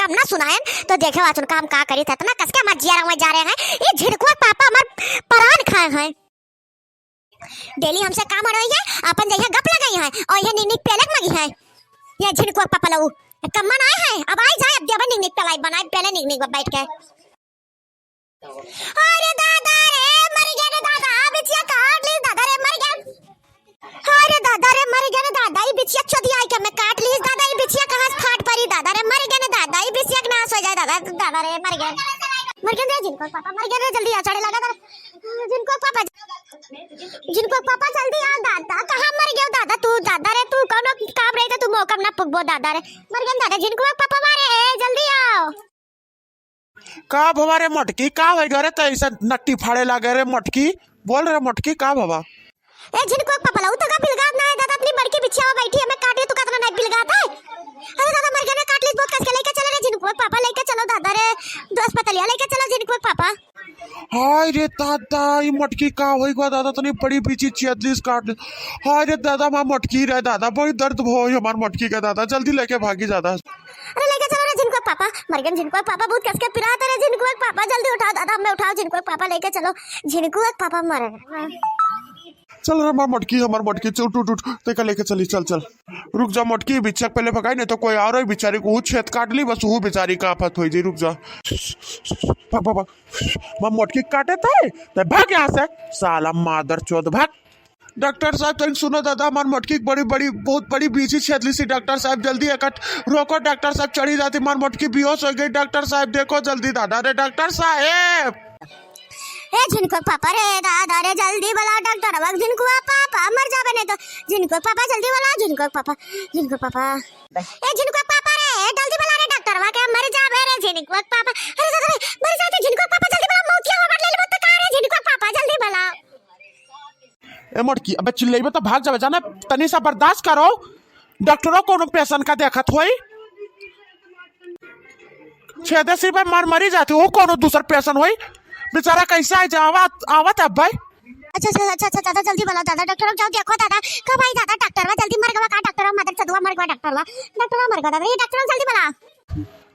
काम ना सुनाएं तो देखे वाचन काम का करी था ना कसके मत जिया में जा रहे हैं ये झिड़कुआ पापा हमार परान खाए हैं डेली हमसे काम हो रही है अपन जइया गप लगाई है और ये निक पेलक मगी है ये झिड़कुआ पापा लऊ कम्मन आए हैं अब आई जाए अब देबा निक पलाई बनाए पहले निक बैठ के अरे दादा रे मर गया रे दादा बिचिया काट ली दादा रे मर गया अरे दादा रे मर गया रे दादा ये बिचिया चोदी आई के मैं काट ली दादा ये बिचिया कहां से फाट पड़ी दादा रे मर गया रे दादा ये बिचिया के नाश हो जाए दादा दादा रे मर गया रे जिनको पापा मर गया रे जल्दी आ चढ़े लगा जिनको पापा जल्दी आ दादा कहां मर गया दादा तू दादा रे तू कौन काम रही था तू मौका ना पुगबो दादा रे मर गया दादा जिनको पापा मारे जल्दी आओ का बाबा रे मटकी का हो गए रे तो ऐसा नट्टी फाड़े लागे रे मटकी बोल रे मटकी का बाबा ए जिनको पापा लाऊ तका बिलगात ना है दादा अपनी बड़की बिछिया बैठी है मैं काटे तू कतना नहीं बिलगात है अरे दादा मर गया काट ली बहुत कस के लेके चले रे जिनको पापा लेके चलो दादा रे अस्पताल लेके चलो जिनको पापा हाय रे दादा ये मटकी का होई गो दादा तनी बड़ी पीछे 46 काट हाय रे दादा मां मटकी रे दादा बड़ी दर्द हो हमार मटकी का दादा जल्दी लेके भागी दादा अरे लेके चलो रे जिनको पापा मर गए जिनको पापा बहुत कस के पिराते रे जिनको पापा जल्दी उठाओ दादा हमें उठाओ जिनको पापा लेके चलो जिनको पापा मर चल रे मां मटकी हमार मटकी चल टूट टूट तेका लेके चली चल चल रुक जा मटकी बिच्छक पहले भगाई नहीं तो कोई और ही बेचारी को छेद काट ली बस वो बेचारी का आफत होई जी रुक जा भाग भाग मां मटकी काटे थे भाग यहाँ से साला मादर चौथ भाग डॉक्टर साहब तुम सुनो दादा हमार मटकी बड़ी बड़ी बहुत बड़ी बीची छेदली सी डॉक्टर साहब जल्दी एकट रोको डॉक्टर साहब चढ़ी जाती मार मटकी बेहोश हो गई डॉक्टर साहब देखो जल्दी दादा रे डॉक्टर साहब ए जिनको पापा रे दादा रे जल्दी बुलाओ डॉक्टर अब जिनको पापा मर जावे नहीं तो जिनको पापा जल्दी बुलाओ जिनको पापा ए जिनको पापा रे जल्दी बुला रे डॉक्टर वा के मर जावे रे जिनको पापा अरे दादा रे मर जाते जिनको पापा जल्दी बुलाओ मौतिया हो ले मत का रे जिनको पापा जल्दी बुलाओ ए मटकी अबे चिल्लाइबे तो भाग जावे जाना तनी सा बर्दाश्त करो डॉक्टरों को पेशेंट का देखत होई छेदे सिर्फ मार मरी जाती हो कोनो दूसरा पेशेंट होई बेचारा कैसा है आवत अब भाई अच्छा दादा जल्दी बुलाओ दादा डॉक्टर जाओ देखो दादा कब आई दादा डॉक्टर वा जल्दी मर गया का डॉक्टर मदर चदवा मर गया डॉक्टर मर गया दादा ये डॉक्टर जल्दी बुला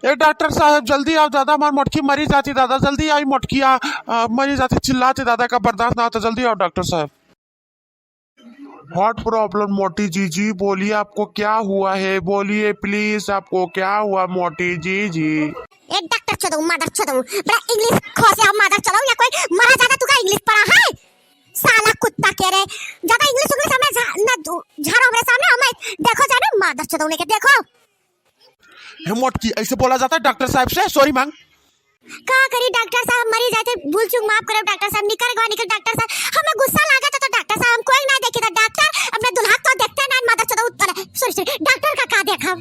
ए डॉक्टर साहब जल्दी आओ दादा हमार मटकी मरी जाती दादा जल्दी आई मटकी मरी जाती चिल्लाती दादा का बर्दाश्त ना होता जल्दी आओ डॉक्टर साहब हार्ट प्रॉब्लम मोटी जी बोलिए आपको क्या हुआ है बोलिए प्लीज आपको क्या हुआ मोटी जी एक डॉक्टर चलो मदर चलो बड़ा इंग्लिश खोसे हम मदर चलो या कोई मरा ज्यादा तू का इंग्लिश पढ़ा है साला कुत्ता कह रहे ज्यादा इंग्लिश हमें ना झाड़ो हमारे सामने हमें देखो जाने मदर चलो लेके देखो हे मोटकी ऐसे बोला जाता है डॉक्टर साहब से सॉरी मांग का करी डॉक्टर साहब मरी जाते भूल चूक माफ करो डॉक्टर साहब निकल डॉक्टर साहब हमें गुस्सा लगा था तो डॉक्टर साहब हम कोई ना देखे था डॉक्टर अपने दुल्हा को देखते ना मदर चलो सॉरी डॉक्टर का देखा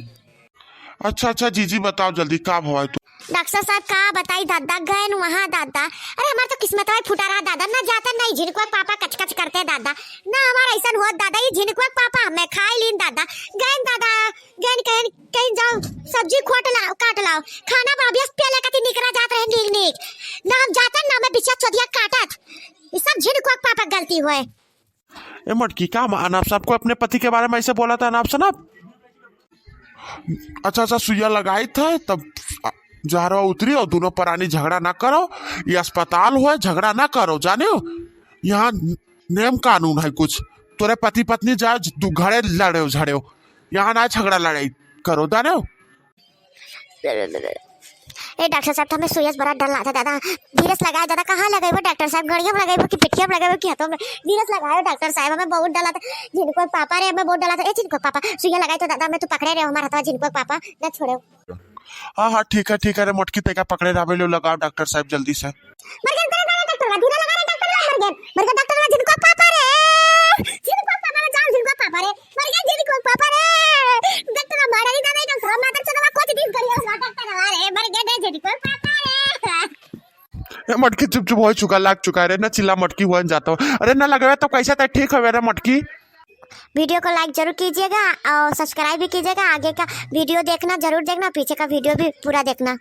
अच्छा जी बताओ जल्दी का हुआ तू डॉक्टर साहब का बताई दादा गए वहाँ दादा अरे हमारा तो किस्मत में फुटा रहा दादा ना जाता नहीं झिनकुआ पापा कचकच करते दादा ना हमारा ऐसा हुआ दादा ये झिनकुआ पापा हमें खाई लीन दादा गए कहीं जाओ सब्जी काट लाओ खाना भाभिया पहले कति निकरा जाता है नीक ना हम जाता ना मैं बिछा चोदिया काटत ये सब झिनकुआ पापा गलती हुए ए मटकी का अनाप साहब को अपने पति के बारे में ऐसे बोला था अनाप साहब अच्छा सुइया लगाई था तब जहरवा उतरी और दोनों परानी झगड़ा ना करो ये अस्पताल हो झगड़ा ना करो जाने हो यहाँ नियम कानून है कुछ तोरे पति पत्नी जाए घड़े लड़े हो झड़े हो यहाँ ना झगड़ा लड़ाई करो जाने हो ए डॉक्टर साहब हमें सुइया बड़ा डर लगा था दादा धीरज लगाया दादा कहाँ लगाए वो डॉक्टर साहब गड़िया में लगाए कि पिटिया में लगाए कि हाथों में धीरज लगाया डॉक्टर साहब हमें बहुत डला था जिनको पापा रे हमें बहुत डला था ए जिनको पापा सुइया लगाए तो दादा मैं तू पकड़े रहे हमारा था जिनको पापा ना छोड़ो हाँ ठीक है रे मटकी तेका पकड़े रावे लो लगाओ डॉक्टर साहब जल्दी से मर गया डॉक्टर धीरे लगा रे डॉक्टर जिनको पापा रे जिनको पापा जान जिनको पापा रे मर गया जिनको पापा रे डॉक्टर मारा नहीं दादा डॉक्टर माता चलो कोच दिन करियो डॉक्टर रे मर गया जिनको पापा रे मटकी चुप हो चुका लाग चुका रे ना चिल्ला मटकी हुआ जाता हो अरे ना लगे तो कैसा था ठीक है रे मटकी वीडियो को लाइक जरूर कीजिएगा और सब्सक्राइब भी कीजिएगा आगे का वीडियो देखना जरूर देखना पीछे का वीडियो भी पूरा देखना।